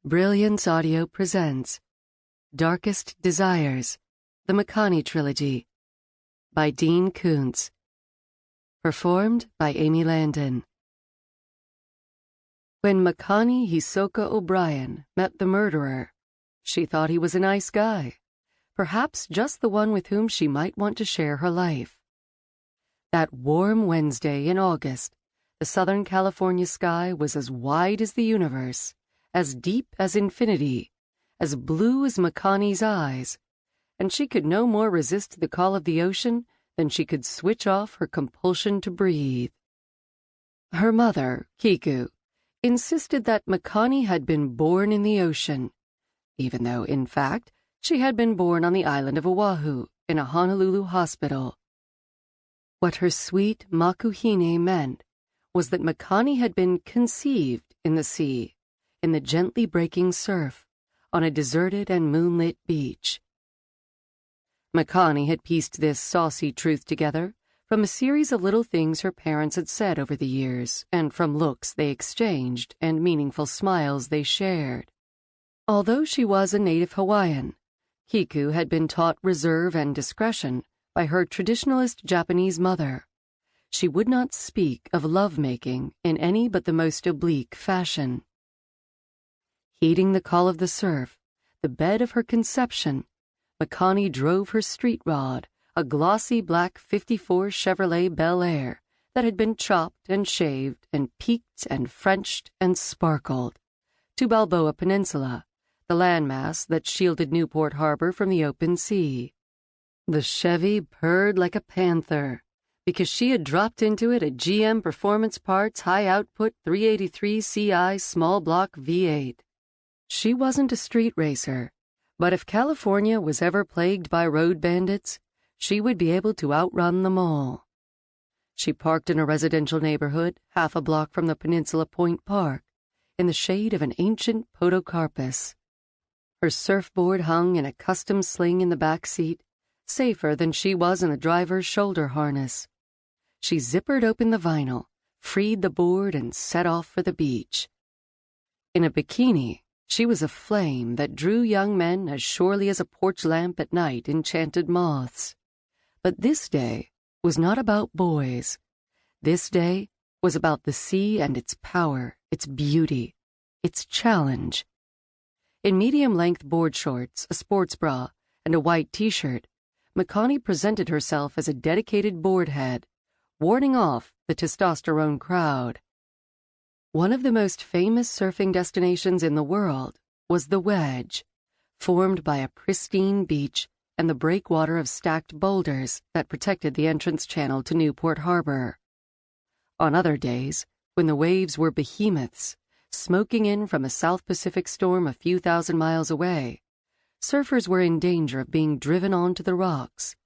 Brilliance Audio presents Darkest Desires, the Makani Trilogy, by Dean Koontz. Performed by Amy Landon. When Makani Hisoka-O'Brien met the murderer, she thought he was a nice guy, perhaps just the one with whom she might want to share her life. That warm Wednesday in August, the Southern California sky was as wide as the universe, as deep as infinity, as blue as Makani's eyes, and she could no more resist the call of the ocean than she could switch off her compulsion to breathe. Her mother, Kiku, insisted that Makani had been born in the ocean, even though, in fact, she had been born on the island of Oahu in a Honolulu hospital. What her sweet makuhine meant was that Makani had been conceived in the sea, in the gently breaking surf, on a deserted and moonlit beach. Makani had pieced this saucy truth together from a series of little things her parents had said over the years, and from looks they exchanged and meaningful smiles they shared. Although she was a native Hawaiian, Kiku had been taught reserve and discretion by her traditionalist Japanese mother. She would not speak of love-making in any but the most oblique fashion. Heeding the call of the surf, the bed of her conception, Makani drove her street rod, a glossy black '54 Chevrolet Bel Air that had been chopped and shaved and peaked and Frenched and sparkled, to Balboa Peninsula, the landmass that shielded Newport Harbor from the open sea. The Chevy purred like a panther, because she had dropped into it a GM Performance Parts high-output 383 CI small block V8. She wasn't a street racer, but if California was ever plagued by road bandits, she would be able to outrun them all. She parked in a residential neighborhood half a block from the Peninsula Point Park, in the shade of an ancient podocarpus. Her surfboard hung in a custom sling in the back seat, safer than she was in the driver's shoulder harness. She zippered open the vinyl, freed the board, and set off for the beach. In a bikini, she was a flame that drew young men as surely as a porch lamp at night enchanted moths. But this day was not about boys. This day was about the sea and its power, its beauty, its challenge. In medium-length board shorts, a sports bra, and a white T-shirt, Makani presented herself as a dedicated boardhead, warding off the testosterone crowd. One of the most famous surfing destinations in the world was the Wedge, formed by a pristine beach and the breakwater of stacked boulders that protected the entrance channel to Newport Harbor. On other days, when the waves were behemoths, smoking in from a South Pacific storm a few thousand miles away, surfers were in danger of being driven onto the rocks.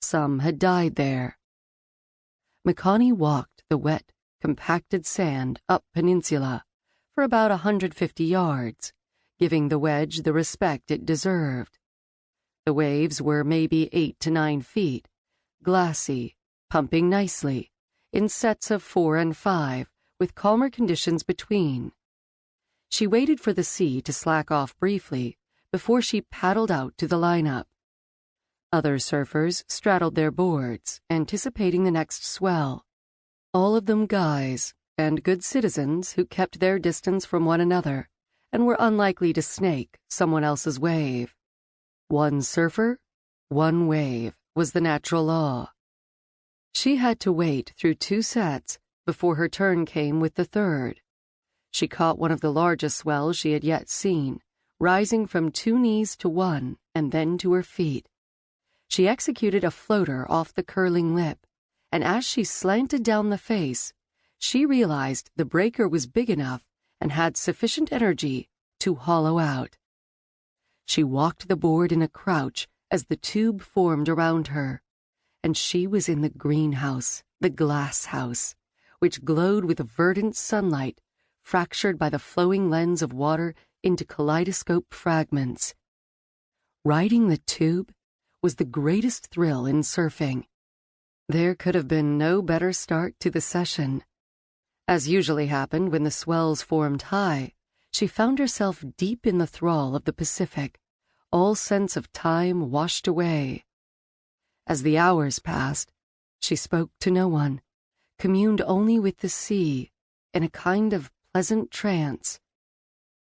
Some had died there. Makani walked the wet, compacted sand up peninsula for about 150 yards, giving the Wedge the respect it deserved. The waves were maybe 8 to 9 feet, glassy, pumping nicely, in sets of 4 and 5, with calmer conditions between. She waited for the sea to slack off briefly before she paddled out to the lineup. Other surfers straddled their boards, anticipating the next swell. All of them guys, and good citizens who kept their distance from one another and were unlikely to snake someone else's wave. One surfer, one wave was the natural law. She had to wait through 2 sets before her turn came with the third. She caught one of the largest swells she had yet seen, rising from 2 knees to 1 and then to her feet. She executed a floater off the curling lip, and as she slanted down the face, she realized the breaker was big enough and had sufficient energy to hollow out. She walked the board in a crouch as the tube formed around her, and she was in the greenhouse, the glass house, which glowed with verdant sunlight, fractured by the flowing lens of water into kaleidoscope fragments. Riding the tube was the greatest thrill in surfing. There could have been no better start to the session. As usually happened when the swells formed high, she found herself deep in the thrall of the Pacific, all sense of time washed away. As the hours passed, she spoke to no one, communed only with the sea, in a kind of pleasant trance,